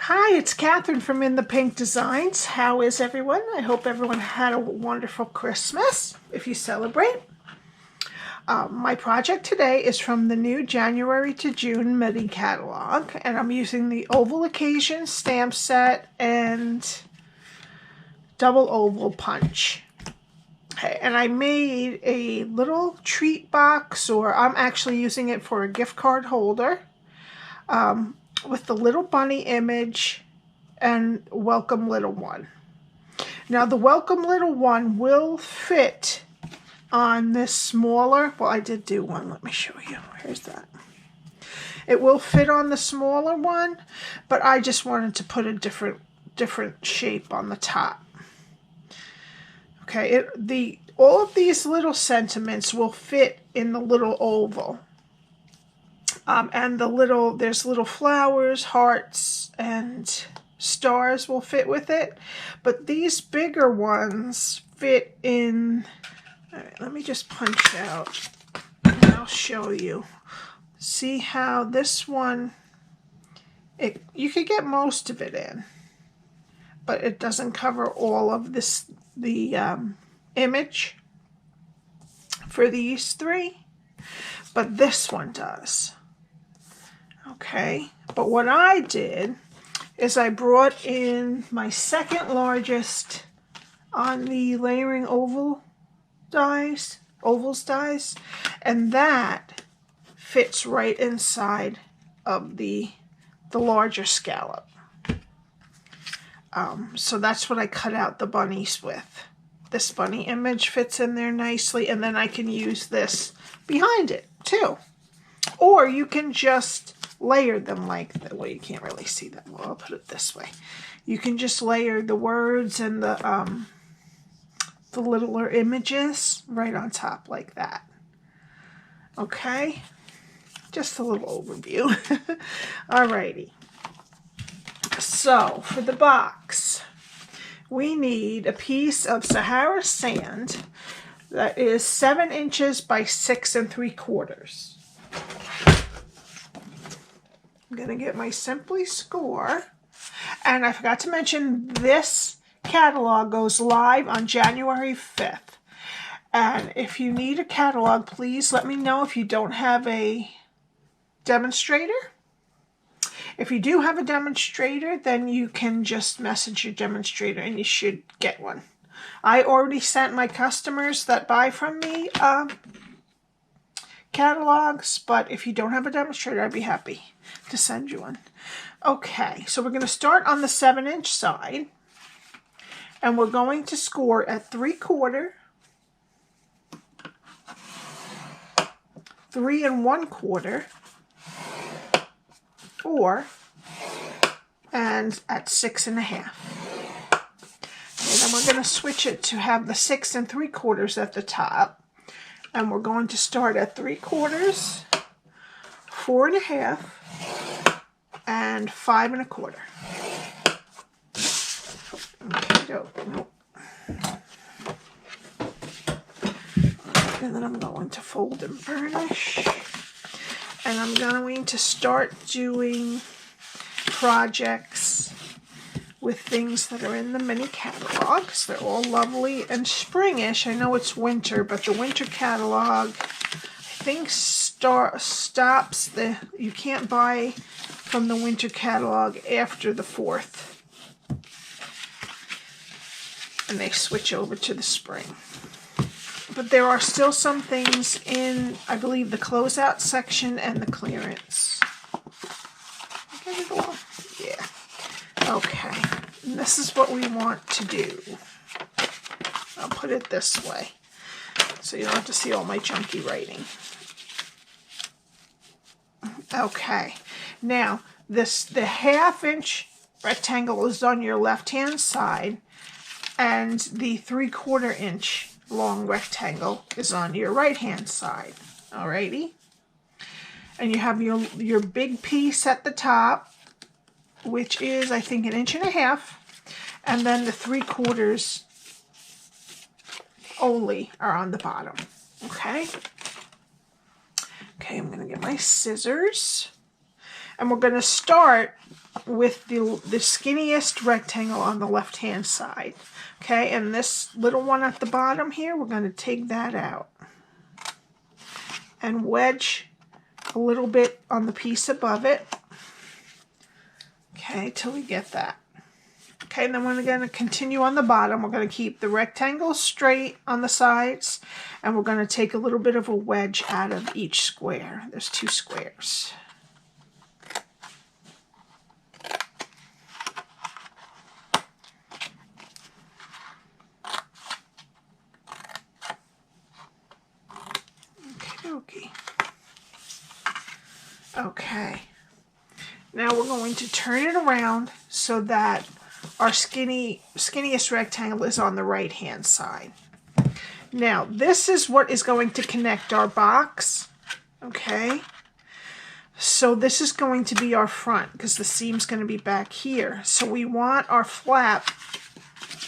Hi, it's Catherine from In the Pink Designs. How is everyone? I hope everyone had a wonderful Christmas, if you celebrate. My project today is from the new January to June mini catalog, and I'm using the Oval Occasion stamp set and double oval punch. Okay, and I made a little treat box, or I'm actually using it for a gift card holder. With the little bunny image and welcome little one. Now the welcome little one will fit on this smaller, well I did do one, let me show you, here's that. It will fit on the smaller one, but I just wanted to put a different shape on the top. Okay, all of these little sentiments will fit in the little oval. And there's little flowers, hearts, and stars will fit with it. But these bigger ones fit in, all right, let me just punch out and I'll show you. See how this one, you could get most of it in, but it doesn't cover all of the image for these three, but this one does. Okay, but what I did is I brought in my second largest on the layering ovals dies, and that fits right inside of the larger scallop. So that's what I cut out the bunnies with. This bunny image fits in there nicely, and then I can use this behind it too. Or you can just layer them like that. Well, you can't really see that. Well, I'll put it this way. You can just layer the words and the littler images right on top like that. Okay, just a little overview. Alrighty. So for the box, we need a piece of Sahara Sand that is 7 inches by 6 3/4. I'm going to get my Simply Score. And I forgot to mention, this catalog goes live on January 5th. And if you need a catalog, please let me know if you don't have a demonstrator. If you do have a demonstrator, then you can just message your demonstrator and you should get one. I already sent my customers that buy from me catalogs, but if you don't have a demonstrator, I'd be happy to send you one. Okay, so we're going to start on the 7-inch side, and we're going to score at 3/4, 3 1/4, and at 6 1/2. And then we're going to switch it to have the 6 3/4 at the top. And we're going to start at 3/4, 4 1/2, and 5 1/4. Okay, nope. And then I'm going to fold and burnish. And I'm going to start doing projects with things that are in the mini catalogs. They're all lovely and springish. I know it's winter, but the winter catalog, I think, stops you can't buy from the winter catalog after the 4th. And they switch over to the spring. But there are still some things in, I believe, the closeout section and the clearance. Get it all? Yeah. Okay, and this is what we want to do. I'll put it this way so you don't have to see all my junky writing. Okay, now the 1/2-inch rectangle is on your left-hand side, and the 3/4 inch long rectangle is on your right-hand side. Alrighty, and you have your big piece at the top, which is, I think, 1 1/2 inches, and then the 3/4 only are on the bottom. Okay. Okay, I'm going to get my scissors, And we're going to start with the skinniest rectangle on the left-hand side. Okay, and this little one at the bottom here, we're going to take that out and wedge a little bit on the piece above it. Okay, till we get that. Okay, and then we're going to continue on the bottom. We're going to keep the rectangle straight on the sides, and we're going to take a little bit of a wedge out of each square. There's 2 squares. Okay. Okay. Now we're going to turn it around so that our skinniest rectangle is on the right-hand side. Now, this is what is going to connect our box. Okay. So this is going to be our front because the seam's going to be back here. So we want our flap.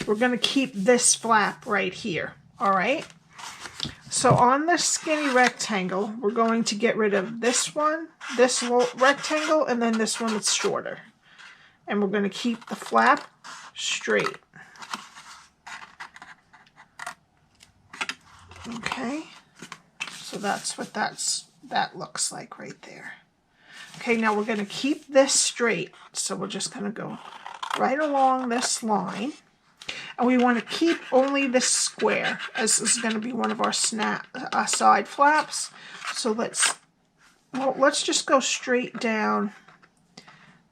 We're going to keep this flap right here. All right. So on this skinny rectangle, we're going to get rid of this one, this rectangle, and then this one that's shorter. And we're going to keep the flap straight. Okay, so that's what that looks like right there. Okay, now we're going to keep this straight. So we're just going to go right along this line. And we want to keep only this square, as this is going to be one of our side flaps. So let's just go straight down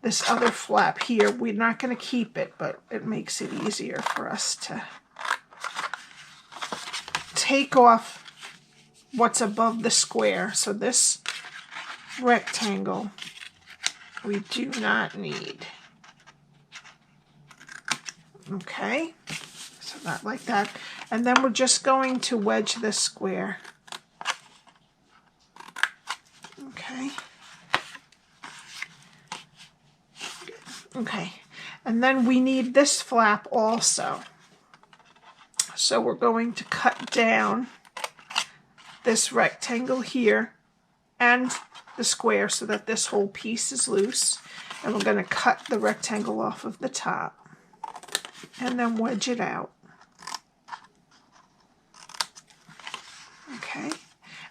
this other flap here. We're not going to keep it, but it makes it easier for us to take off what's above the square. So this rectangle we do not need. Okay, so that like that. And then we're just going to wedge this square. Okay. Okay, and then we need this flap also. So we're going to cut down this rectangle here and the square so that this whole piece is loose. And we're going to cut the rectangle off of the top and then wedge it out. Okay,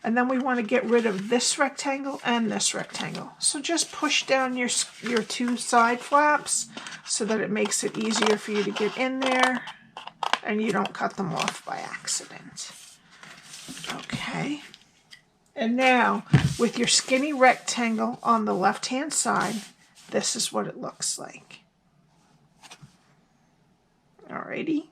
and then we want to get rid of this rectangle and this rectangle. So just push down your 2 side flaps so that it makes it easier for you to get in there and you don't cut them off by accident. Okay, and now with your skinny rectangle on the left-hand side, this is what it looks like. Alrighty.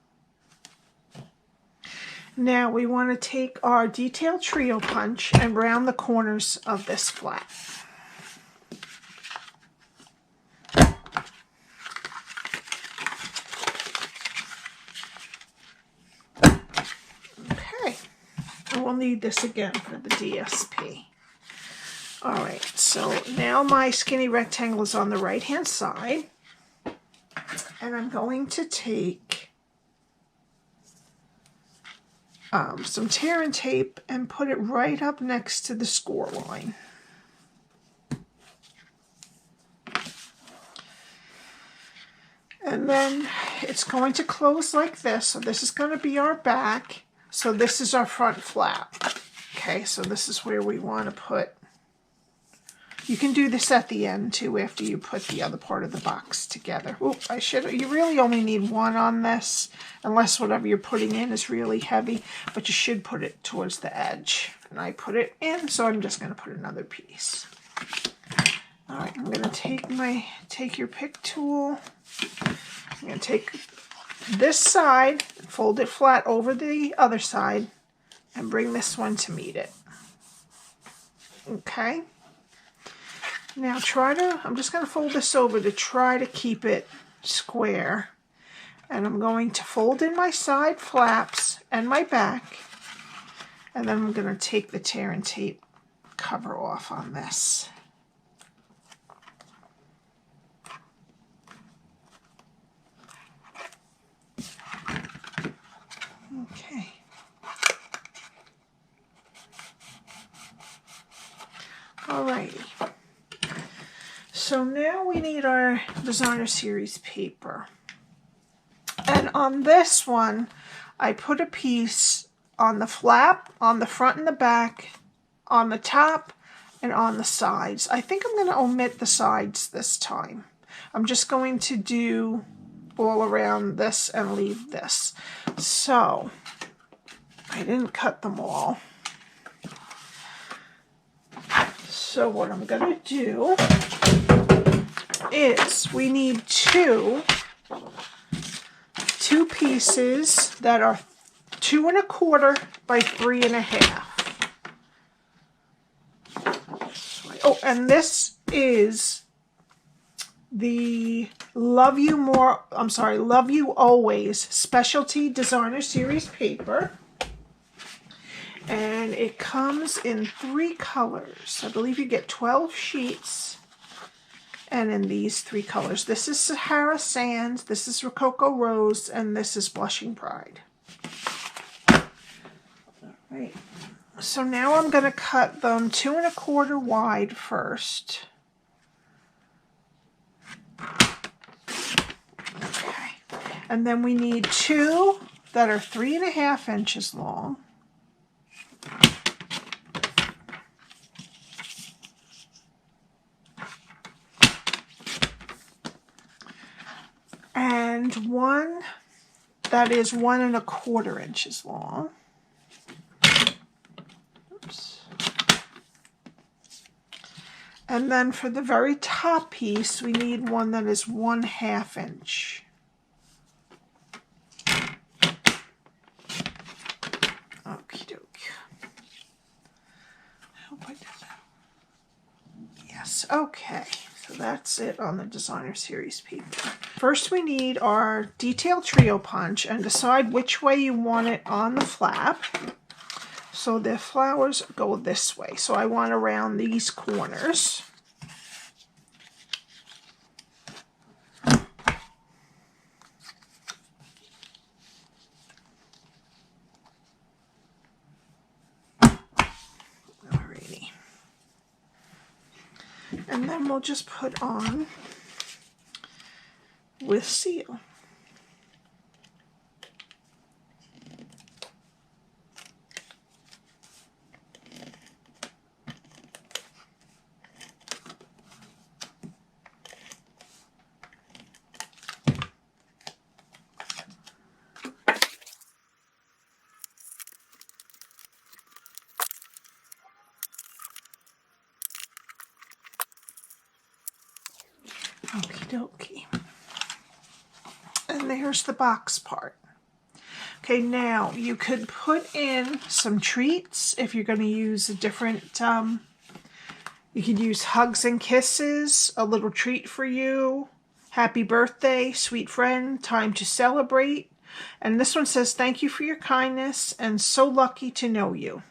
Now we want to take our detail trio punch and round the corners of this flap. Okay, and we'll need this again for the DSP. Alright, so now my skinny rectangle is on the right-hand side. And I'm going to take some tear and tape and put it right up next to the score line. And then it's going to close like this. So this is going to be our back. So this is our front flap. Okay, so this is where we want to put. You can do this at the end too after you put the other part of the box together. Oop, you really only need one on this unless whatever you're putting in is really heavy, but you should put it towards the edge. And I put it in, so I'm just going to put another piece. All right, I'm going to take your pick tool. I'm going to take this side, fold it flat over the other side, and bring this one to meet it. Okay. Now I'm just going to fold this over to try to keep it square. And I'm going to fold in my side flaps and my back. And then I'm going to take the tear and tape cover off on this. Okay. Alrighty. So now we need our designer series paper. And on this one, I put a piece on the flap, on the front and the back, on the top, and on the sides. I think I'm going to omit the sides this time. I'm just going to do all around this and leave this. So, I didn't cut them all. So what I'm going to do is we need two pieces that are 2 1/4 by 3 1/2. Oh, and this is the Love You Always Specialty Designer Series paper. And it comes in 3 colors. I believe you get 12 sheets. And in these 3 colors. This is Sahara Sand, this is Rococo Rose, and this is Blushing Bride. Alright. So now I'm going to cut them 2 1/4 wide first. Okay. And then we need 2 that are 3 1/2 inches long. And 1 that is 1 1/4 inches long. Oops. And then for the very top piece, we need 1 that is 1/2 inch. Okie doke. I hope I did that. Yes, okay. So that's it on the designer series paper. First we need our detail trio punch and decide which way you want it on the flap. So the flowers go this way. So I want around these corners. Alrighty. And then we'll just put on with seal. Okie dokie. And there's the box part. Okay, now you could put in some treats if you're going to use a different, you could use hugs and kisses, a little treat for you, happy birthday, sweet friend, time to celebrate. And this one says, thank you for your kindness and so lucky to know you.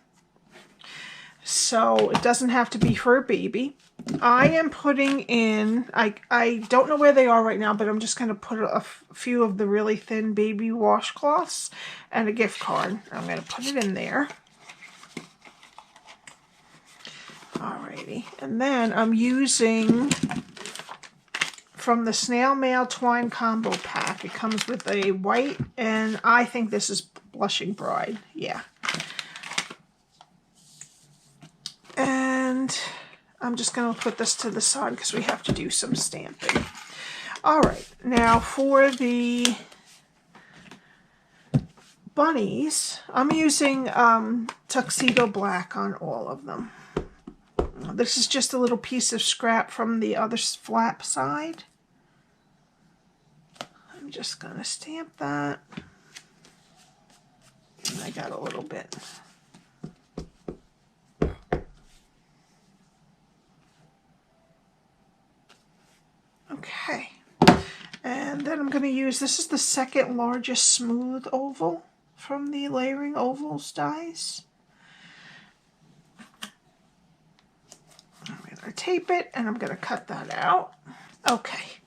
So it doesn't have to be for a baby. I am putting in, I don't know where they are right now, but I'm just going to put a few of the really thin baby washcloths and a gift card. I'm going to put it in there. Alrighty. And then I'm using from the Snail Mail Twine Combo Pack. It comes with a white, and I think this is Blushing Bride. Yeah. And I'm just going to put this to the side because we have to do some stamping. Alright, now for the bunnies, I'm using Tuxedo Black on all of them. This is just a little piece of scrap from the other flap side. I'm just going to stamp that. And I got a little bit. Okay, and then I'm going to use, this is the second largest smooth oval from the Layering Ovals dies. I'm going to tape it and I'm going to cut that out. Okay,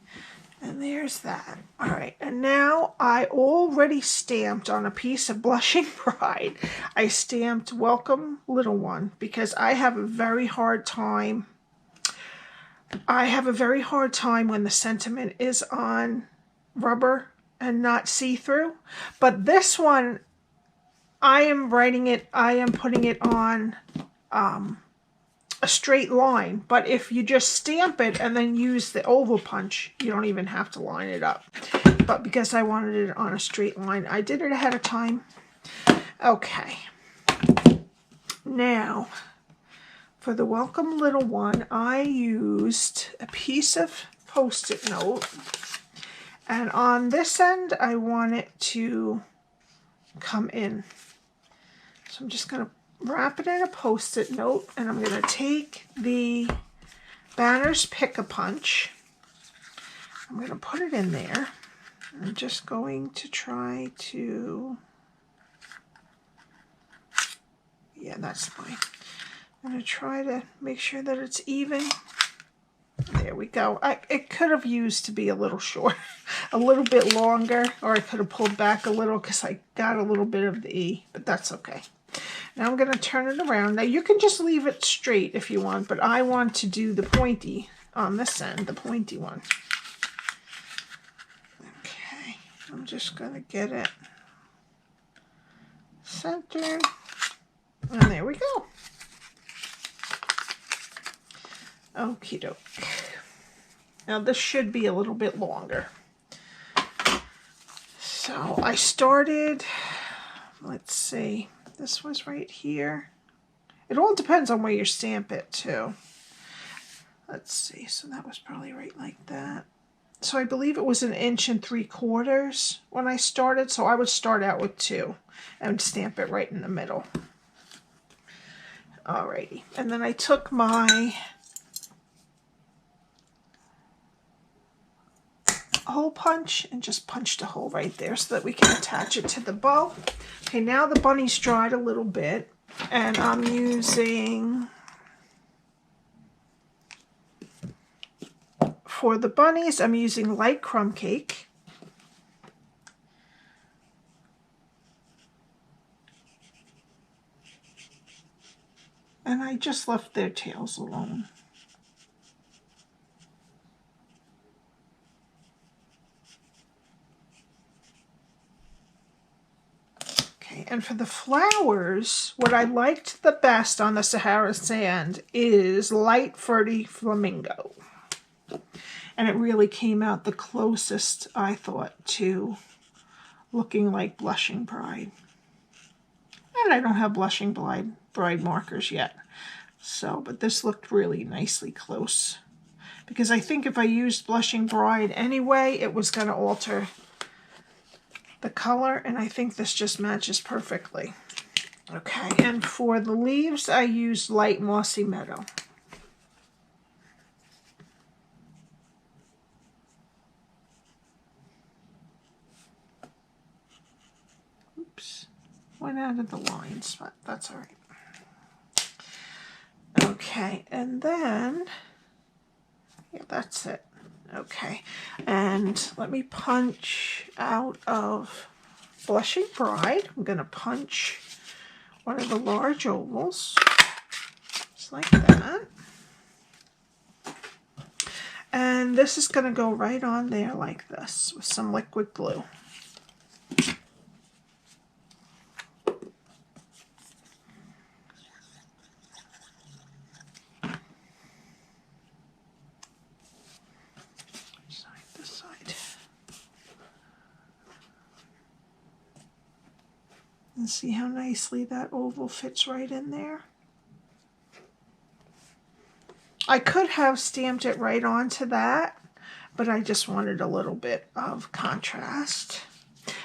and there's that. Alright, and now I already stamped on a piece of Blushing Bride. I stamped Welcome Little One because I have a very hard time I have a very hard time when the sentiment is on rubber and not see-through. But this one, I am putting it on a straight line. But if you just stamp it and then use the oval punch, you don't even have to line it up. But because I wanted it on a straight line, I did it ahead of time. Okay. Now, for the welcome little one, I used a piece of Post-it note. And on this end, I want it to come in. So I'm just going to wrap it in a Post-it note, and I'm going to take the Banner's Pick-a-Punch. I'm going to put it in there. I'm just going to try to... Yeah, that's fine. I'm going to try to make sure that it's even. There we go. It could have used to be a little short, a little bit longer, or I could have pulled back a little because I got a little bit of the E, but that's okay. Now I'm going to turn it around. Now you can just leave it straight if you want, but I want to do the pointy on this end, the pointy one. Okay, I'm just going to get it centered, and there we go. Okie doke. Now this should be a little bit longer. So I started, let's see, this was right here. It all depends on where you stamp it too. Let's see, so that was probably right like that. So I believe it was 1 3/4 inches when I started, so I would start out with 2 and stamp it right in the middle. Alrighty, and then I took my hole punch and just punched a hole right there so that we can attach it to the bow. Okay, now the bunny's dried a little bit, and I'm using, for the bunnies, I'm using light crumb cake. And I just left their tails alone. Okay, and for the flowers, what I liked the best on the Sahara Sand is Light Fruity Flamingo. And it really came out the closest, I thought, to looking like Blushing Bride. And I don't have Blushing Bride markers yet. So, but this looked really nicely close. Because I think if I used Blushing Bride anyway, it was going to alter the color. And I think this just matches perfectly. Okay, and for the leaves, I used Light Mossy Meadow. Oops, went out of the lines, but that's all right. Okay, and then, yeah, that's it. Okay, and let me punch out of Blushing Bride. I'm going to punch one of the large ovals, just like that. And this is going to go right on there like this with some liquid glue. And see how nicely that oval fits right in there. I could have stamped it right onto that, but I just wanted a little bit of contrast.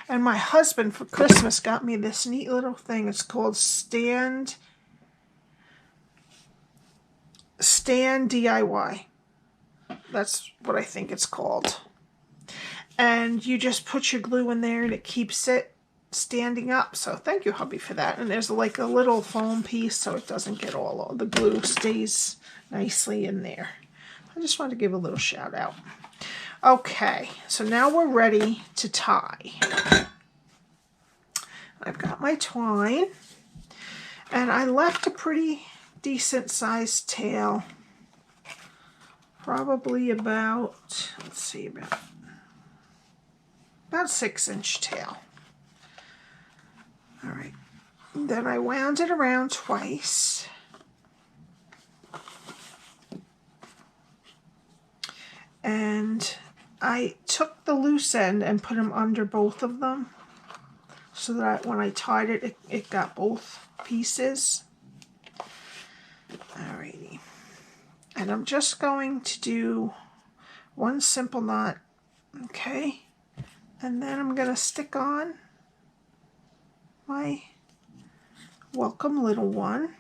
And my husband for Christmas got me this neat little thing. It's called Stand DIY. That's what I think it's called. And you just put your glue in there and it keeps it standing up. So thank you, hubby, for that. And there's like a little foam piece so it doesn't get all the glue stays nicely in there. I just wanted to give a little shout out. Okay, so now we're ready to tie. I've got my twine and I left a pretty decent sized tail probably about, let's see, about 6-inch tail. All right, then I wound it around twice. And I took the loose end and put them under both of them so that when I tied it, it got both pieces. Alrighty. And I'm just going to do one simple knot, okay? And then I'm going to stick on my welcome little one,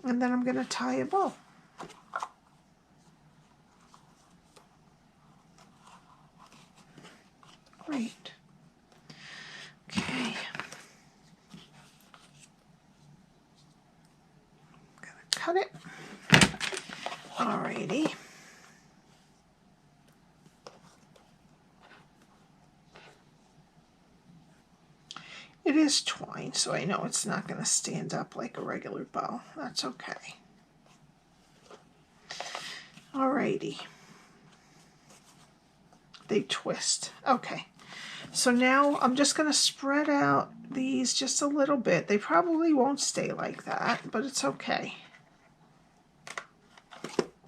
and then I'm going to tie a bow. Great. Okay. I'm going to cut it. Alrighty. It is twine, so I know it's not going to stand up like a regular bow. That's okay. Alrighty. They twist. Okay. So now I'm just going to spread out these just a little bit. They probably won't stay like that, but it's okay.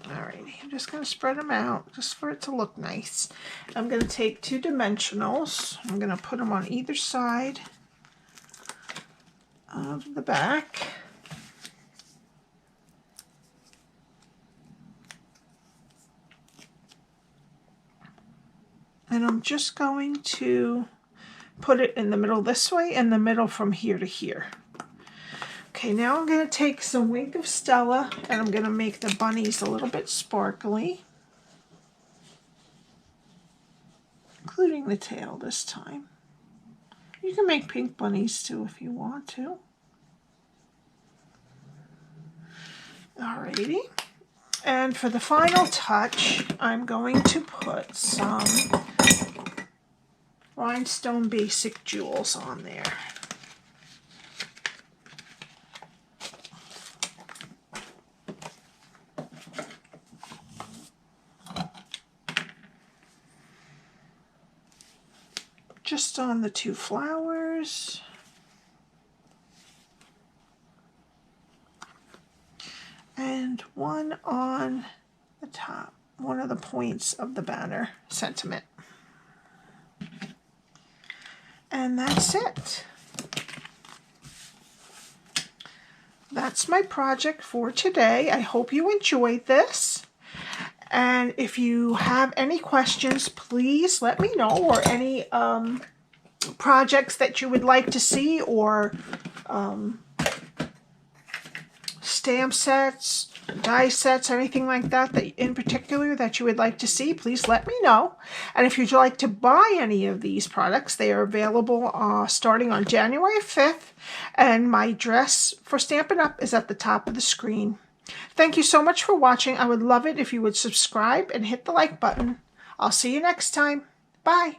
Alrighty, I'm just going to spread them out just for it to look nice. I'm going to take 2 dimensionals. I'm going to put them on either side of the back. And I'm just going to put it in the middle this way and the middle from here to here. Okay, now I'm going to take some Wink of Stella and I'm going to make the bunnies a little bit sparkly, including the tail this time. You can make pink bunnies too if you want to. Alrighty. And for the final touch, I'm going to put some rhinestone basic jewels on there. Just on the 2 flowers. And one on the top, one of the points of the banner sentiment. And that's it. That's my project for today. I hope you enjoyed this. And if you have any questions, please let me know, or any projects that you would like to see, or stamp sets, die sets, anything like that, in particular that you would like to see, please let me know. And if you'd like to buy any of these products, they are available starting on January 5th, and my address for Stampin' Up is at the top of the screen. Thank you so much for watching. I would love it if you would subscribe and hit the like button. I'll see you next time. Bye.